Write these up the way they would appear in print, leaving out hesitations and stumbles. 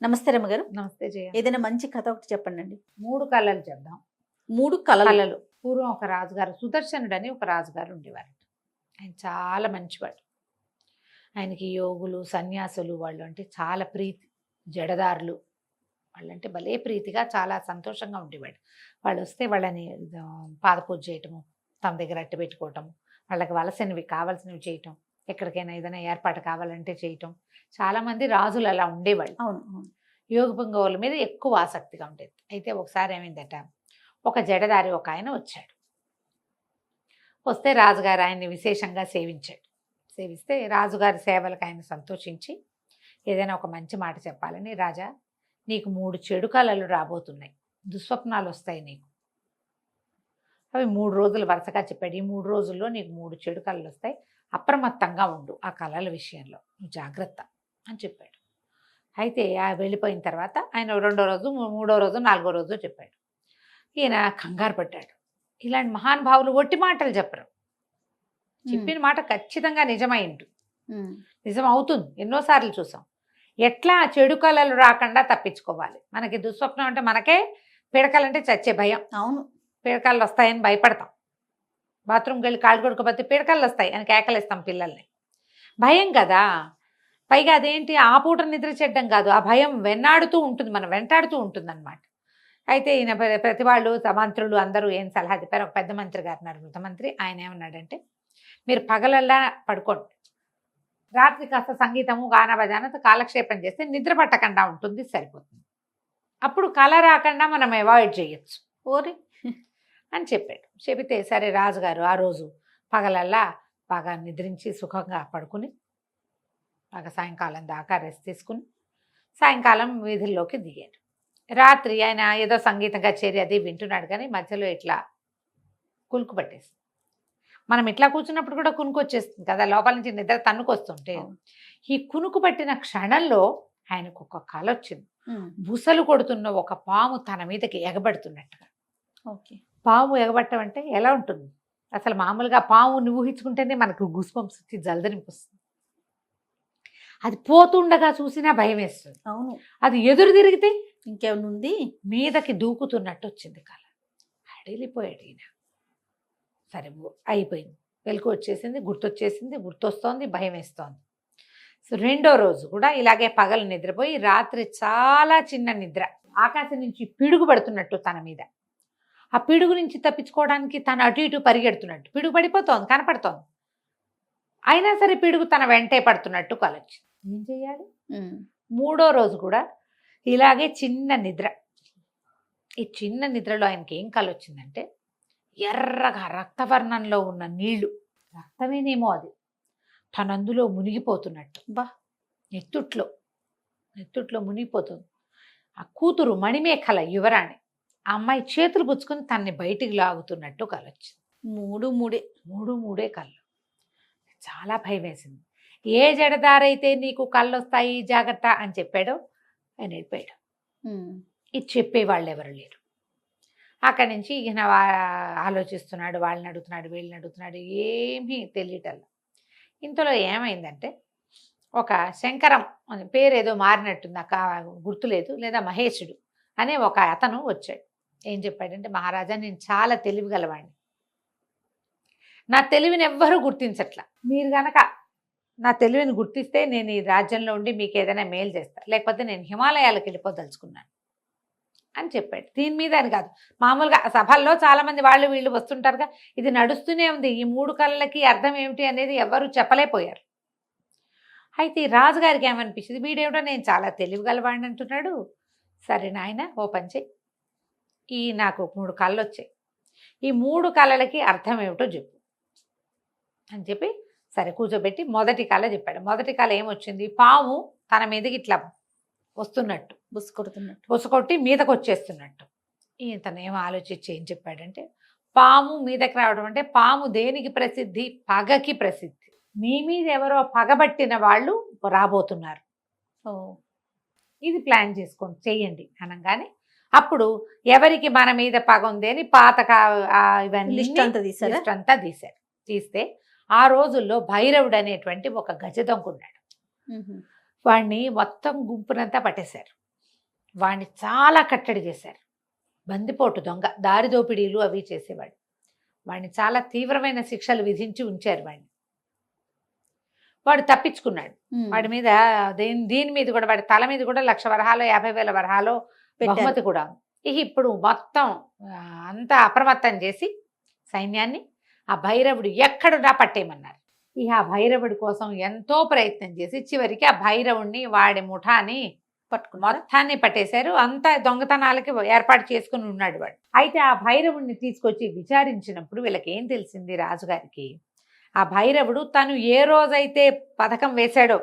నమస్తే రమ్మగారు. నమస్తే జయ. ఏదైనా మంచి కథ ఒకటి చెప్పండి. 3 కళలు చెప్దాం. 3 కళలు. కళలు. పూర్వం ఒక రాజుగారు, సుదర్శనుడు అని ఒక రాజుగారు ఉండేవారు. ఆయన చాలా మంచివాడు. ఆయనకి యోగులు, సన్యాసులు వాళ్ళు అంటే చాలా ప్రీతి. జడదారులు వాళ్ళంటే భలే ప్రీతిగా చాలా సంతోషంగా ఉండేవాడు. వాళ్ళు వస్తే వాళ్ళని పాదపూజ చేయటము, తమ దగ్గర అట్టు పెట్టుకోవటము, వాళ్ళకి వలసినవి కావాల్సినవి చేయటం, ఎక్కడికైనా ఏదైనా ఏర్పాటు కావాలంటే చేయటం. చాలామంది రాజులు అలా ఉండేవాళ్ళు. అవును, అవును. యోగ పుంగవుల మీద ఎక్కువ ఆసక్తిగా ఉండేది. అయితే ఒకసారి ఏమైందట, ఒక జడదారి ఒక ఆయన వచ్చాడు. వస్తే రాజుగారు ఆయన్ని విశేషంగా సేవించాడు. సేవిస్తే రాజుగారి సేవలకు ఆయన సంతోషించి ఏదైనా ఒక మంచి మాట చెప్పాలని, రాజా నీకు 3 చెడు కళలు రాబోతున్నాయి, దుస్వప్నాలు వస్తాయి నీకు. అవి 3 రోజులు వరుసగా చెప్పాడు. ఈ 3 రోజుల్లో నీకు 3 చెడు కళలు వస్తాయి, అప్రమత్తంగా ఉండు ఆ కళల విషయంలో, నువ్వు జాగ్రత్త అని చెప్పాడు. అయితే ఆ వెళ్ళిపోయిన తర్వాత ఆయన 2వ రోజు, 3వ రోజు, 4వ రోజు చెప్పాడు. ఈయన కంగారు పడ్డాడు. ఇలాంటి మహానుభావులు ఒట్టి మాటలు చెప్పరు. చెప్పిన మాట ఖచ్చితంగా నిజమైండు, నిజం అవుతుంది. ఎన్నోసార్లు చూసాం. ఎట్లా చెడు కళలు రాకుండా తప్పించుకోవాలి. మనకి దుస్వప్నం అంటే మనకే పీడకలంటే చచ్చే భయం. అవును, పీడకలు వస్తాయని భయపడతాం. బాత్రూమ్కి వెళ్ళి కాళ్ళు కొడుకోపోతే పీడకలు వస్తాయి అని కేకలేస్తాం పిల్లల్ని. భయం కదా. పైగా అదేంటి ఆ పూట నిద్ర చెడ్డం కాదు, ఆ భయం వెన్నాడుతూ ఉంటుంది, మనం వెంటాడుతూ ఉంటుంది అనమాట. అయితే ఈయన ప్రతి వాళ్ళు మంత్రులు అందరూ ఏం సలహా చెప్పారు. ఒక పెద్ద మంత్రి గారు ఉన్నారు, మృత మంత్రి. ఆయన ఏమన్నాడంటే, మీరు పగలల్లా పడుకోండి, రాత్రి కాస్త సంగీతము గాన భజానతో కాలక్షేపం చేస్తే నిద్ర పట్టకుండా ఉంటుంది, సరిపోతుంది. అప్పుడు కళ రాకుండా మనం అవాయిడ్ చేయొచ్చు ఓరి అని చెప్పాడు. చెబితే సరే రాజుగారు ఆ రోజు పగలల్లా బాగా నిద్రించి సుఖంగా పడుకుని బాగా సాయంకాలం దాకా రెస్ట్ తీసుకుని సాయంకాలం వీధుల్లోకి దిగాడు. రాత్రి ఆయన ఏదో సంగీతం కచేరి అది వింటున్నాడు, కానీ మధ్యలో ఇట్లా కునుకు పట్టేస్తుంది. మనం ఇట్లా కూర్చున్నప్పుడు కూడా కునుకు వచ్చేస్తుంది కదా, లోపల నుంచి నిద్ర తన్నుకొస్తుంటే. ఈ కునుకు పట్టిన క్షణంలో ఆయనకు ఒక కల వచ్చింది. బుసలు కొడుతున్న ఒక పాము తన మీదకి ఎగబడుతున్నట్టుగా. ఓకే. పాము ఎగబట్టం అంటే ఎలా ఉంటుంది? అసలు మామూలుగా పాముని ఊహించుకుంటేనే మనకు గుస్బంప్స్ వచ్చి జలదరింపుస్తుంది. అది పోతుండగా చూసినా భయం వేస్తుంది. అవును. అది ఎదురు తిరిగితే ఇంకేమైనా ఉంది, మీదకి దూకుతున్నట్టు వచ్చింది కళ. అడిలిపోయాడు ఈయన. సరే అయిపోయింది, వెలుగు వచ్చేసింది, గుర్తొచ్చేసింది, గుర్తొస్తోంది, భయం వేస్తోంది. సో 2వ రోజు కూడా ఇలాగే పగలు నిద్రపోయి రాత్రి చాలా చిన్న నిద్ర, ఆకాశం నుంచి పిడుగు పడుతున్నట్టు తన మీద. ఆ పిడుగు నుంచి తప్పించుకోవడానికి తను అటు ఇటు పరిగెడుతున్నట్టు, పిడుగు పడిపోతోంది, కనపడుతోంది. అయినా సరే పిడుగు తన వెంటే పడుతున్నట్టు కలొచ్చింది. ఏం చేయాలి? 3వ రోజు కూడా ఇలాగే చిన్న నిద్ర. ఈ చిన్న నిద్రలో ఆయనకి ఏం కలొచ్చిందంటే, ఎర్రగా రక్తవర్ణంలో ఉన్న నీళ్లు, రక్తమేనేమో అది, తనందులో మునిగిపోతున్నట్టు. నెత్తుట్లో మునిగిపోతుంది. ఆ కూతురు మణిమేఖల యువరాణి, ఆ అమ్మాయి చేతులు పుచ్చుకొని తన్ని బయటికి లాగుతున్నట్టు కలొచ్చింది. 3 కళ్ళు. చాలా భయం వేసింది. ఏ జడదారైతే నీకు కళ్ళు వస్తాయి జాగ్రత్త అని చెప్పాడో ఆయన వెళ్ళిపోయాడు. ఇది చెప్పేవాళ్ళు ఎవరు లేరు. అక్కడి నుంచి ఈయన ఆలోచిస్తున్నాడు, వాళ్ళని అడుగుతున్నాడు, వీళ్ళని అడుగుతున్నాడు, ఏమీ తెలియటల్లా. ఇంతలో ఏమైందంటే, ఒక శంకరం అని పేరేదో మారినట్టుంది, నాకు గుర్తులేదు, లేదా మహేశుడు అనే ఒక అతను వచ్చాడు. ఏం చెప్పాడంటే, మహారాజా నేను చాలా తెలివిగలవాడిని, నా తెలివిని ఎవ్వరూ గుర్తించట్లా. మీరు గనక నా తెలివిని గుర్తిస్తే నేను ఈ రాజ్యంలో ఉండి మీకు ఏదైనా మేలు చేస్తా, లేకపోతే నేను హిమాలయాలకు వెళ్ళిపోదలుచుకున్నాను అని చెప్పాడు. దీని మీద అని కాదు, మామూలుగా సభల్లో చాలామంది వాళ్ళు వీళ్ళు వస్తుంటారుగా, ఇది నడుస్తూనే ఉంది. ఈ 3 కళలకి అర్థం ఏమిటి అనేది ఎవరు చెప్పలేకపోయారు. అయితే ఈ రాజుగారికి ఏమనిపించింది, వీడేమిటో నేను చాలా తెలివిగలవాడిని అంటున్నాడు. సరే నాయన ఓ పని చెయ్యి, ఈ నాకు 3 కళ్ళు వచ్చాయి, ఈ 3 కళలకి అర్థం ఏమిటో చెప్పు అని చెప్పి సరే కూర్చోబెట్టి మొదటి కళ చెప్పాడు. మొదటి కళ ఏమొచ్చింది, పాము తన మీదకి ఇట్లా వస్తున్నట్టు, బుసకొట్టి మీదకి వచ్చేస్తున్నట్టు. ఈతను ఏమో ఆలోచించి ఏం చెప్పాడంటే, పాము మీదకి రావడం అంటే పాము దేనికి ప్రసిద్ధి? పగకి ప్రసిద్ధి. మీ మీద ఎవరో పగబట్టిన వాళ్ళు రాబోతున్నారు, ఇది ప్లాన్ చేసుకోండి, చెయ్యండి అనగానే అప్పుడు ఎవరికి మన మీద పగ ఉంది అని పాతక ఇవన్నీ లిస్ట్ అంతా తీశారు. తీస్తే ఆ రోజుల్లో భైరవుడు అనేటువంటి ఒక గజదొంగ ఉన్నాడు. వాడిని మొత్తం గుంపునంతా పట్టేశారు. వాడిని చాలా కట్టడి చేశారు. బందిపోటు దొంగ, దారి దోపిడీలు అవి చేసేవాడు. వాడిని చాలా తీవ్రమైన శిక్షలు విధించి ఉంచారు వాడిని. వాడు తప్పించుకున్నాడు. వాడి మీద దీని మీద కూడా, వాడి తల మీద కూడా 1,00,000 వరహాలో 50,000 వరహాలో బహుమతి కూడా ఉంది. ఇప్పుడు మొత్తం అంతా అప్రమత్తం చేసి సైన్యాన్ని ఆ భైరవుడు ఎక్కడున్నా పట్టేయమన్నారు. ఆ భైరవుడి కోసం ఎంతో ప్రయత్నం చేసి చివరికి ఆ భైరవుడిని వాడి ముఠాని మొత్తాన్ని పట్టేశారు. అంతా దొంగతనాలకి ఏర్పాటు చేసుకుని ఉన్నాడు వాడు. అయితే ఆ భైరవుడిని తీసుకొచ్చి విచారించినప్పుడు వీళ్ళకి ఏం తెలిసింది రాజుగారికి, ఆ భైరవుడు తను ఏ రోజైతే పథకం వేశాడో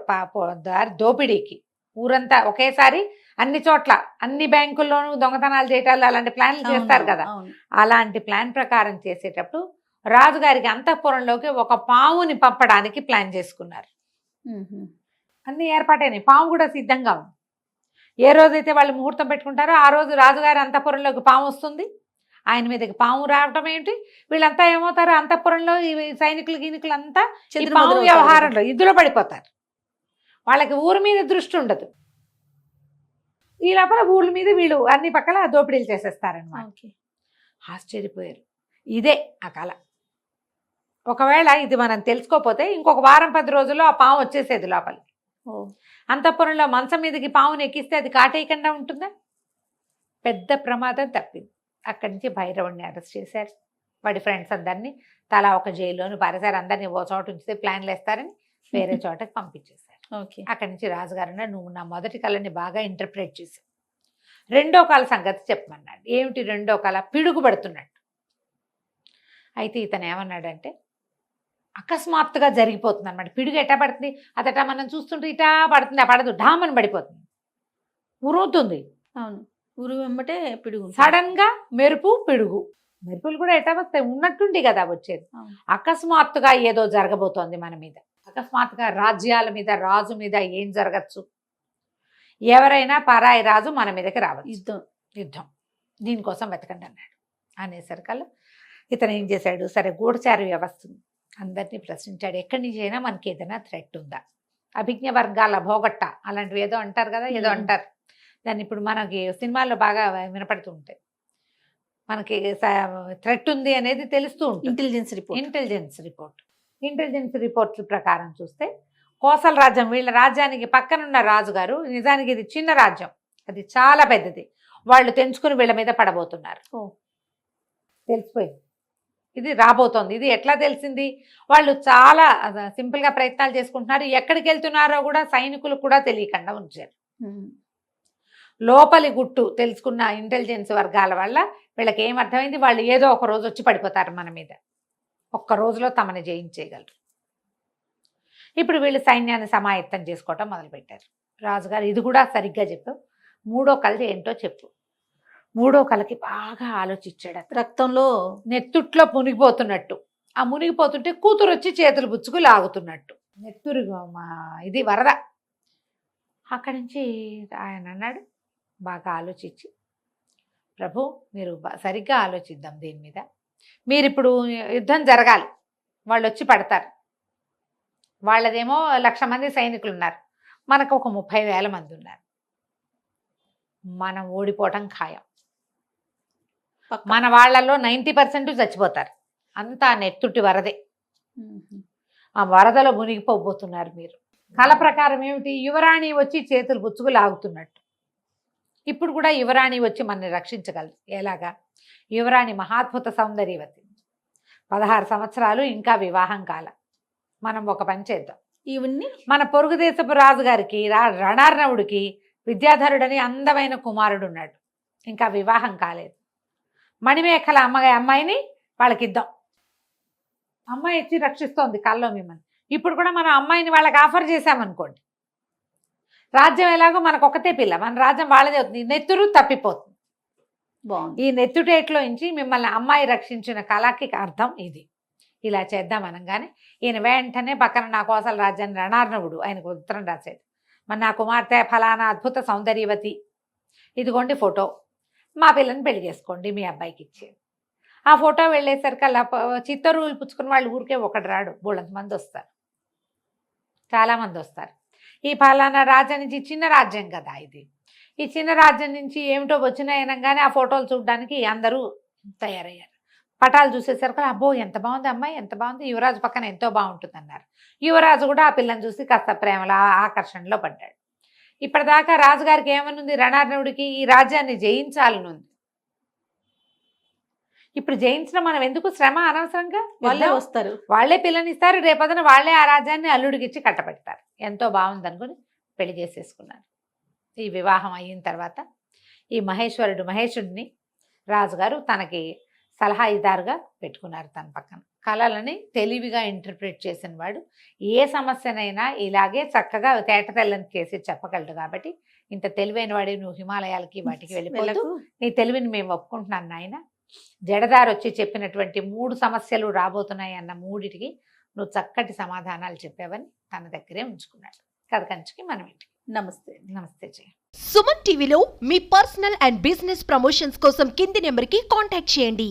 దోపిడీకి, ఊరంతా ఒకేసారి అన్ని చోట్ల అన్ని బ్యాంకుల్లోనూ దొంగతనాలు చేయటాలు అలాంటి ప్లాన్లు చేస్తారు కదా, అలాంటి ప్లాన్ ప్రకారం చేసేటప్పుడు రాజుగారికి అంతఃపురంలోకి ఒక పావుని పంపడానికి ప్లాన్ చేసుకున్నారు. అన్ని ఏర్పాటైనాయి. పాము కూడా సిద్ధంగా ఉంది. ఏ రోజైతే వాళ్ళు ముహూర్తం పెట్టుకుంటారో ఆ రోజు రాజుగారి అంతఃపురంలోకి పాము వస్తుంది. ఆయన మీదకి పాము రావటం ఏంటి, వీళ్ళంతా ఏమవుతారు, అంతఃపురంలో ఈ సైనికులు గీనికులు అంతా ఈ పాము వ్యవహారంలో ఇద్దులో పడిపోతారు. వాళ్ళకి ఊరి మీద దృష్టి ఉండదు. ఈ లోపల ఊళ్ళ మీద వీళ్ళు అన్ని పక్కల దోపిడీలు చేసేస్తారనమాట. ఆశ్చర్యపోయారు. ఇదే ఆ కళ. ఒకవేళ ఇది మనం తెలుసుకోపోతే ఇంకొక వారం 10 రోజుల్లో ఆ పాము వచ్చేసేది లోపలికి. అంతఃపురంలో మంచం మీదకి పాముని ఎక్కిస్తే అది కాటేయకుండా ఉంటుందా? పెద్ద ప్రమాదం తప్పింది. అక్కడి నుంచి భైరవుడిని అరెస్ట్ చేశారు. వాడి ఫ్రెండ్స్ అందరినీ తలా ఒక జైల్లోని పారేశారు. అందరినీ ఓ చోట ఉంచితే ప్లాన్లు వేస్తారని వేరే చోటకి పంపించేశారు. అక్కడి నుంచి రాజుగారు నువ్వు నా మొదటి కళని బాగా ఇంటర్ప్రిట్ చేసావు, రెండో కళ సంగతి చెప్పమన్నాడు. ఏమిటి రెండో కళ? పిడుగు పడుతున్నట్టు. అయితే ఇతను ఏమన్నాడంటే అకస్మాత్తుగా జరిగిపోతుంది అనమాట. పిడుగు ఎట్టా పడుతుంది, అదట మనం చూస్తుంటే ఇటా పడుతుంది, పడదు, ఢామని పడిపోతుంది, ఉరుముతుంది. అవును, ఉరు వెంబటే పిడుగు. సడన్ గా మెరుపు, పిడుగు. మెరుపులు కూడా ఎట్టా వస్తాయి, ఉన్నట్టుండి కదా వచ్చేది. అకస్మాత్తుగా ఏదో జరగబోతోంది మన మీద. అకస్మాత్తుగా రాజ్యాల మీద, రాజు మీద ఏం జరగచ్చు, ఎవరైనా పరాయి రాజు మన మీదకి రావచ్చు, యుద్ధం, దీనికోసం వెతకండి అన్నాడు. అనేసరికల్లా ఇతను ఏం చేశాడు, సరే గూఢచారి వ్యవస్థ అందరినీ ప్రశ్నించాడు. ఎక్కడి నుంచి అయినా మనకి ఏదైనా థ్రెట్ ఉందా, అభిజ్ఞ వర్గాల భోగట్ట అలాంటివి ఏదో అంటారు కదా, ఏదో అంటారు దాన్ని. ఇప్పుడు మనకి సినిమాల్లో బాగా వినపడుతూ ఉంటాయి. మనకి థ్రెట్ ఉంది అనేది తెలుస్తూ ఉంటుంది. ఇంటెలిజెన్స్ రిపోర్ట్ ప్రకారం చూస్తే కోసల రాజ్యం, వీళ్ళ రాజ్యానికి పక్కనున్న రాజుగారు, నిజానికి ఇది చిన్న రాజ్యం, అది చాలా పెద్దది, వాళ్ళు తెంచుకుని వీళ్ళ మీద పడబోతున్నారు. తెలిసిపోయింది ఇది రాబోతోంది. ఇది ఎట్లా తెలిసింది, వాళ్ళు చాలా సింపుల్గా ప్రయత్నాలు చేసుకుంటున్నారు. ఎక్కడికి వెళ్తున్నారో కూడా సైనికులు కూడా తెలియకుండా ఉంచారు. లోపలి గుట్టు తెలుసుకున్న ఇంటెలిజెన్స్ వర్గాల వల్ల వీళ్ళకి ఏమర్థమైంది, వాళ్ళు ఏదో ఒక రోజు వచ్చి పడిపోతారు మన మీద, ఒక్క రోజులో తమని జయించేయగలరు. ఇప్పుడు వీళ్ళు సైన్యాన్ని సమాయత్తం చేసుకోవటం మొదలుపెట్టారు. రాజుగారు ఇది కూడా సరిగ్గా చెప్పు, మూడో కళ ఏంటో చెప్పు. మూడో కళకి బాగా ఆలోచించాడు. రక్తంలో నెత్తుట్లో మునిగిపోతున్నట్టు, ఆ మునిగిపోతుంటే కూతురు వచ్చి చేతులు పుచ్చుకు లాగుతున్నట్టు, నెత్తురు ఇది వరద. అక్కడి నుంచి ఆయన అన్నాడు, బాగా ఆలోచించి, ప్రభు మీరు సరిగ్గా ఆలోచిద్దాం దీని మీద. మీరు ఇప్పుడు యుద్ధం జరగాలి, వాళ్ళు వచ్చి పడతారు, వాళ్ళదేమో 1,00,000 మంది సైనికులు ఉన్నారు, మనకు ఒక 30,000 మంది ఉన్నారు, మనం ఓడిపోవటం ఖాయం. మన వాళ్ళల్లో 90% చచ్చిపోతారు, అంతా నెత్తుటి వరదే, ఆ వరదలో మునిగిపోబోతున్నారు మీరు. కళ ప్రకారం ఏమిటి, యువరాణి వచ్చి చేతులు పుచ్చుకు లాగుతున్నట్టు. ఇప్పుడు కూడా యువరాణి వచ్చి మనని రక్షించగలరు. ఎలాగా? యువరాణి మహాద్భుత సౌందర్యవతి, 16 సంవత్సరాలు, ఇంకా వివాహం కాల. మనం ఒక పని చేద్దాం, ఇవన్నీ మన పొరుగు దేశపు రాజుగారికి రణార్ణవుడికి విద్యాధరుడని అందమైన కుమారుడు ఉన్నాడు, ఇంకా వివాహం కాలేదు. మణిమేఖల అమ్మాయిని వాళ్ళకి ఇద్దాం, అమ్మాయి ఇచ్చి రక్షిస్తోంది కల్లో మిమ్మల్ని. ఇప్పుడు కూడా మనం అమ్మాయిని వాళ్ళకి ఆఫర్ చేశామనుకోండి, రాజ్యం ఎలాగో మనకు ఒకతే పిల్ల, మన రాజ్యం వాళ్ళదే అవుతుంది, నెత్తురు తప్పిపోతుంది. ఈ నెత్తుటేట్లో నుంచి మిమ్మల్ని అమ్మాయి రక్షించిన కళకి అర్థం ఇది. ఇలా చేద్దాం అనగానే ఈయన వెంటనే పక్కన నా కోసల రాజ్యాన్ని రణార్ణవుడు ఆయనకు ఉత్తరం రాశాడు. మరి నా కుమార్తె ఫలానా అద్భుత సౌందర్యవతి, ఇదిగోండి ఫోటో, మా పిల్లని పెళ్లి చేసుకోండి మీ అబ్బాయికి ఇచ్చేది. ఆ ఫోటో వెళ్ళేసరికి అలా చిత్తరువులు పుచ్చుకున్న వాళ్ళు ఊరికే ఒకటి రాడు, బోళ్ళంత మంది వస్తారు, చాలామంది వస్తారు. ఈ ఫలానా రాజ్యం నుంచి, చిన్న రాజ్యం కదా ఇది, ఈ చిన్న రాజ్యం నుంచి ఏమిటో వచ్చినాయనగానే ఆ ఫోటోలు చూడడానికి అందరూ తయారయ్యారు. పటాలు చూసేసరికి అబ్బో ఎంత బాగుంది అమ్మాయి, ఎంత బాగుంది, యువరాజు పక్కన ఎంతో బాగుంటుంది అన్నారు. యువరాజు కూడా ఆ పిల్లని చూసి కాస్త ప్రేమలో ఆకర్షణలో పడ్డాడు. ఇప్పటిదాకా రాజుగారికి ఏమనుంది, రణార్ణవుడికి ఈ రాజ్యాన్ని జయించాలనుంది. ఇప్పుడు జయించడం మనం ఎందుకు, శ్రమ అనవసరంగా, వాళ్ళే వస్తారు. వాళ్ళే పిల్లనిస్తారు, రేపొద్దున వాళ్ళే ఆ రాజ్యాన్ని అల్లుడికిచ్చి కట్టబెడతారు. ఎంతో బాగుంది అనుకుని పెళ్లి చేసేసుకున్నారు. ఈ వివాహం అయిన తర్వాత ఈ మహేషుడిని రాజుగారు తనకి సలహాదారుగా పెట్టుకున్నారు తన పక్కన. కళలని తెలివిగా ఇంటర్ప్రిట్ చేసిన వాడు ఏ సమస్యనైనా ఇలాగే చక్కగా తేటతెల్లని చేసి చెప్పగలడు. కాబట్టి ఇంత తెలివైన వాడి, నువ్వు హిమాలయాలకి వాటికి వెళ్ళిపోతూ నీ తెలివిని మేము ఒప్పుకుంటున్నాను నాయన. జడదారు వచ్చి చెప్పినటువంటి 3 సమస్యలు రాబోతున్నాయి అన్న 3టికి నువ్వు చక్కటి సమాధానాలు చెప్పావని తన దగ్గరే ఉంచుకున్నాడు. కథ కంచికి మనం ఇంటికి. నమస్తే. నమస్తే జయ. సుమన్ టీవీలో మీ పర్సనల్ అండ్ బిజినెస్ ప్రమోషన్స్ కోసం కింది నెంబర్కి కాంటాక్ట్ చేయండి.